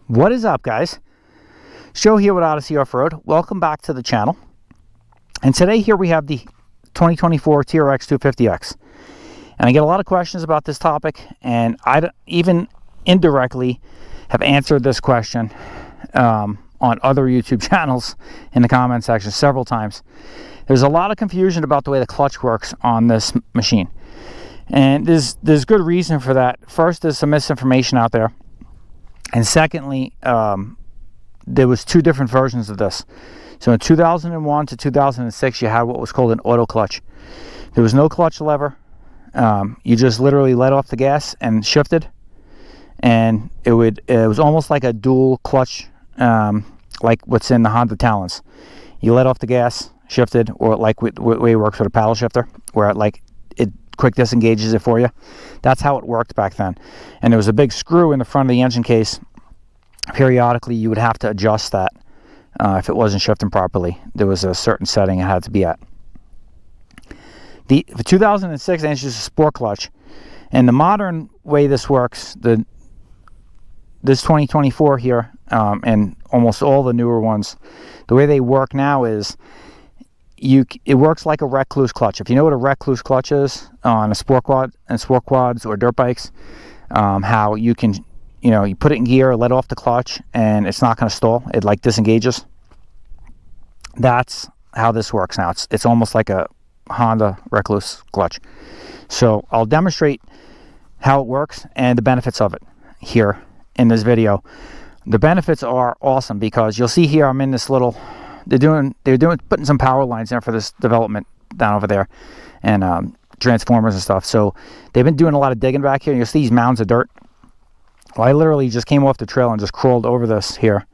What is up, guys? Joe here with Odyssey Off-Road. Welcome back to the channel. And today here we have the 2024 TRX250x. And I get a lot of questions about this topic, and I even indirectly have answered this question on other YouTube channels in the comment section several times. There's a lot of confusion about the way the clutch works on this machine. And there's good reason for that. First, there's some misinformation out there. And secondly, there was two different versions of this. So in 2001 to 2006, you had what was called an auto clutch. There was no clutch lever. You just literally let off the gas and shifted. And it was almost like a dual clutch, like what's in the Honda Talons. You let off the gas, shifted, or like the way it works with a paddle shifter, where it quick disengages it for you. That's how it worked back then. And there was a big screw in the front of the engine case. Periodically you would have to adjust that if it wasn't shifting properly. There was a certain setting it had to be at. The 2006 they introduced a sport clutch, and the modern way this works, this 2024 here, and almost all the newer ones, the way they work now is it works like a recluse clutch. If you know what a recluse clutch is on a sport quad and sport quads or dirt bikes, how you can, you put it in gear, let off the clutch, and it's not going to stall. It like disengages. That's how this works now. It's almost like a Honda recluse clutch. So I'll demonstrate how it works and the benefits of it here in this video. The benefits are awesome because you'll see here I'm in this little. They're putting some power lines in for this development down over there, and transformers and stuff. So they've been doing a lot of digging back here. You'll see these mounds of dirt. Well, I literally just came off the trail and just crawled over this here,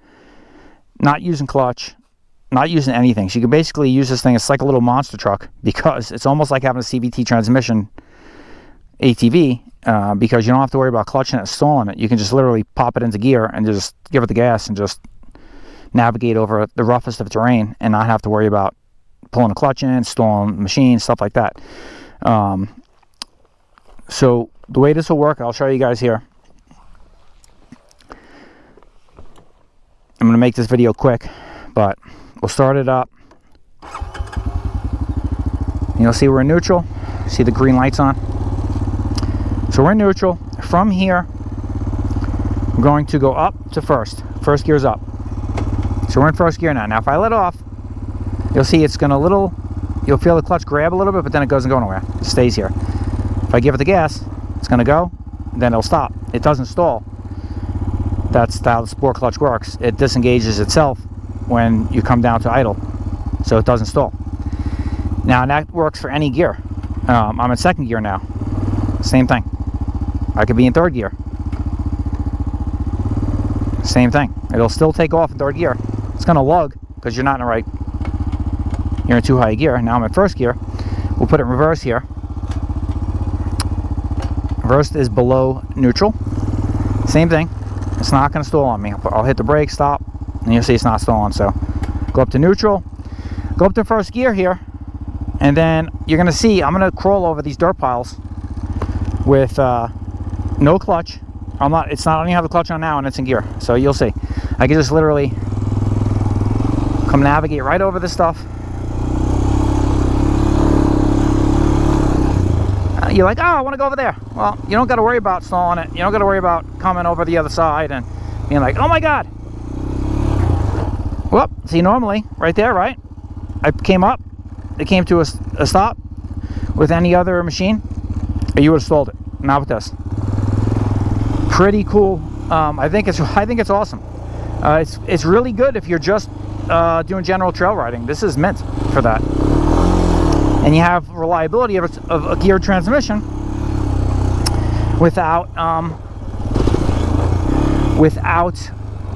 not using clutch, not using anything. So you can basically use this thing. It's like a little monster truck because it's almost like having a CVT transmission ATV, because you don't have to worry about clutching it, stalling it. You can just literally pop it into gear and just give it the gas and just navigate over the roughest of terrain and not have to worry about pulling a clutch in, stalling the machine, stuff like that. So the way this will work, I'll show you guys here. I'm going to make this video quick, but we'll start it up. You'll see we're in neutral. See the green lights on. So we're in neutral. From here, we're going to go up to first. First gear's up. So we're in first gear now. Now if I let off, you'll see it's going you'll feel the clutch grab a little bit, but then it doesn't go nowhere. It stays here. If I give it the gas, it's going to go, then it'll stop. It doesn't stall. That's how the sport clutch works. It disengages itself when you come down to idle, so it doesn't stall. Now that works for any gear. I'm in second gear now. Same thing. I could be in third gear. Same thing. It'll still take off in third gear. It's going to lug because you're not in you're in too high a gear. Now I'm in first gear. We'll put it in reverse here. Reverse is below neutral. Same thing. It's not going to stall on me. I'll hit the brake, stop, and you'll see it's not stalling. So go up to neutral, go up to first gear here, and then you're going to see I'm going to crawl over these dirt piles with no clutch. I don't even have the clutch on now, and it's in gear. So you'll see. I can just literally come navigate right over this stuff. You're like, oh, I want to go over there. Well, you don't got to worry about stalling it. You don't got to worry about coming over the other side and being like, oh my God. Well, see, normally, right there, right? I came up. It came to a stop with any other machine, or you would have stalled it. Not with this. Pretty cool. I think it's awesome. It's really good if you're just doing general trail riding. This is meant for that. And you have reliability of a geared transmission without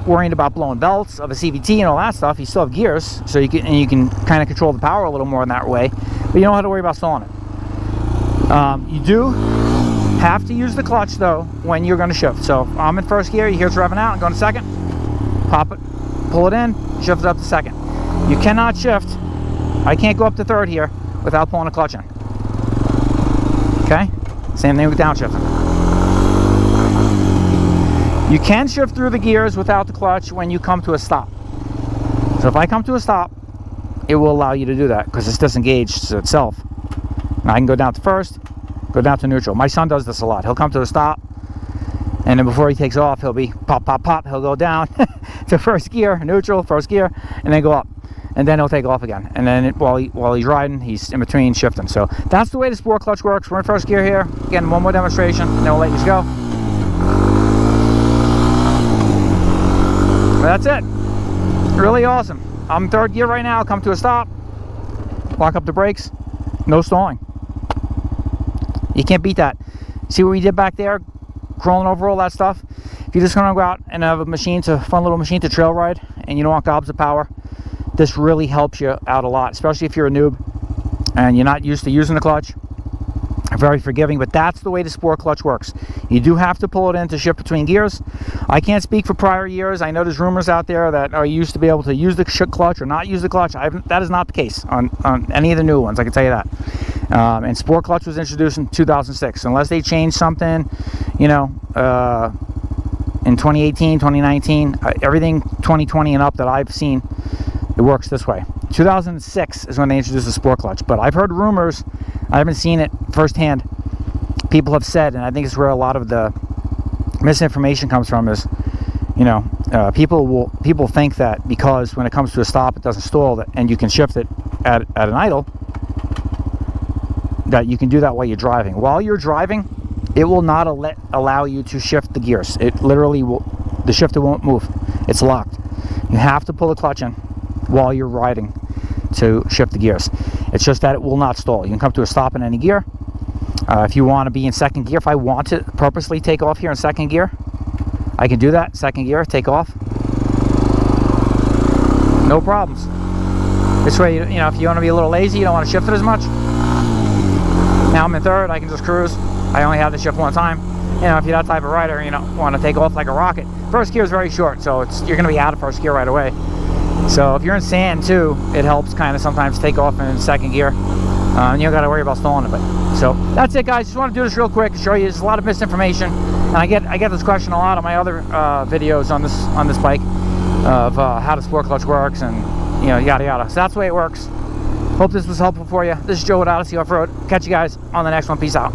worrying about blowing belts of a CVT and all that stuff. You still have gears, so you can kind of control the power a little more in that way, but you don't have to worry about stalling it. You do have to use the clutch though when you're going to shift. So if I'm in first gear, you hear it's revving out, and going to second, pop it, pull it in, shift it up to second. You cannot shift. I can't go up to third here without pulling a clutch in. Okay? Same thing with downshifting. You can shift through the gears without the clutch when you come to a stop. So if I come to a stop, it will allow you to do that because it's disengaged itself. Now I can go down to first, go down to neutral. My son does this a lot. He'll come to a stop, and then before he takes off, he'll be pop, pop, pop. He'll go down to first gear, neutral, first gear, and then go up. And then he'll take off again. And then while he's riding, he's in between shifting. So that's the way the sport clutch works. We're in first gear here. Again, one more demonstration, and then we'll let you go. But that's it. Really awesome. I'm in third gear right now. Come to a stop. Lock up the brakes. No stalling. You can't beat that. See what we did back there? Crawling over all that stuff. If you're just going to go out and have a machine, a fun little machine to trail ride, and you don't want gobs of power, this really helps you out a lot, especially if you're a noob and you're not used to using the clutch. Very forgiving, but that's the way the sport clutch works. You do have to pull it in to shift between gears. I can't speak for prior years. I know there's rumors out there that are used to be able to use the clutch or not use the clutch. That is not the case on any of the new ones, I can tell you that. And sport clutch was introduced in 2006. Unless they changed something, you know, in 2018, 2019, everything 2020 and up that I've seen, it works this way. 2006 is when they introduced the sport clutch, but I've heard rumors. I haven't seen it firsthand. People have said, and I think it's where a lot of the misinformation comes from, is, you know, people think that because when it comes to a stop it doesn't stall, and you can shift it at an idle, that you can do that while you're driving. While you're driving, it will not allow you to shift the gears. It literally will. The shifter won't move. It's locked. You have to pull the clutch in while you're riding to shift the gears. It's just that it will not stall. You can come to a stop in any gear. If you want to be in second gear, if I want to purposely take off here in second gear, I can do that. Second gear, take off. No problems. This way, you know, if you want to be a little lazy, you don't want to shift it as much. Now I'm in third, I can just cruise. I only have to shift one time. You know, if you're that type of rider, you know, want to take off like a rocket. First gear is very short, so you're going to be out of first gear right away. So if you're in sand too, it helps kind of sometimes take off in second gear. And you don't got to worry about stalling it. But so that's it, guys. Just want to do this real quick to show you. There's a lot of misinformation, and I get this question a lot on my other videos on this bike of how the sport clutch works, and you know, yada yada. So that's the way it works. Hope this was helpful for you. This is Joe with Odyssey Off-Road. Catch you guys on the next one. Peace out.